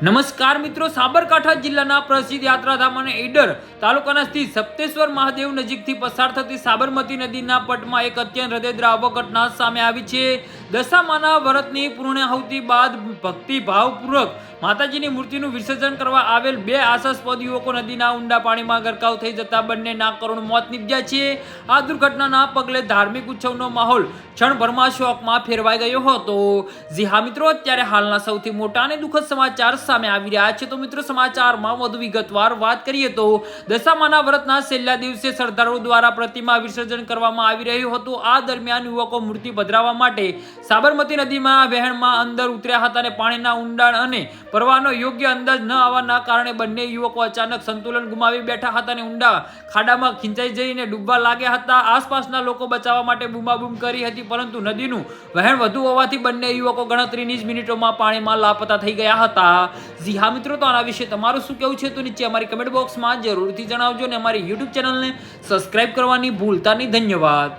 નમસ્કાર મિત્રો, સાબરકાંઠા જિલ્લાના પ્રસિદ્ધ યાત્રાધામ અને ઈડર તાલુકાના સ્થિત સપ્તેશ્વર મહાદેવ નજીકથી પસાર થતી સાબરમતી નદીના પટમાં એક અત્યંત હૃદયદ્રાવક ઘટના સામે આવી છે। દશામાના વ્રતની પૂર્ણાહુતિ બાદ ભક્તિભાવપૂર્વક માતાજીની મૂર્તિનું વિસર્જન કરવા આવેલ બે આશાસ્પદ યુવકો નદીના ઊંડા પાણીમાં ગરકાવ થઈ જતા બંનેના કરુણ મોત નીપજ્યા છે। આ દુર્ઘટનાના પગલે ધાર્મિક ઉત્સવનો માહોલ ક્ષણભરમાં શોકમાં ફેરવાઈ ગયો હતો। જી હા મિત્રો, અત્યારે હાલના સૌથી મોટા અને દુઃખદ સમાચાર સામે આવી રહ્યા છે। તો મિત્રો, સમાચારમાં વધુ વિગતવાર વાત કરીએ તો દશામાના વ્રતના છેલ્લા દિવસે શ્રદ્ધાળુઓ દ્વારા પ્રતિમા વિસર્જન કરવામાં આવી રહ્યું હતું। આ દરમિયાન યુવકો મૂર્તિ પધરાવવા માટે સાબરમતી નદીમાં વહેણમાં અંદર ઉતર્યા હતા અને પાણીના ઊંડાણ અને પ્રવાહનો યોગ્ય અંદાજ ન આવવાના કારણે બંને યુવકો અચાનક સંતુલન ગુમાવી બેઠા હતા અને ઊંડા ખાડામાં ખીંચાઈ જઈને ડૂબવા લાગ્યા હતા। આસપાસના લોકો બચાવવા માટે બૂમાબૂમ કરી હતી, પરંતુ નદીનું વહેણ વધુ હોવાથી બંને યુવકો ગણતરીની જ મિનિટોમાં પાણીમાં લાપતા થઈ ગયા હતા। જી હા મિત્રો, તો આના વિશે તમારું શું કહેવું છે તો નીચે અમારી કમેન્ટ બોક્સમાં જરૂરથી જણાવજો અને અમારી યુટ્યુબ ચેનલને સબસ્ક્રાઇબ કરવાની ભૂલતા નહીં। ધન્યવાદ।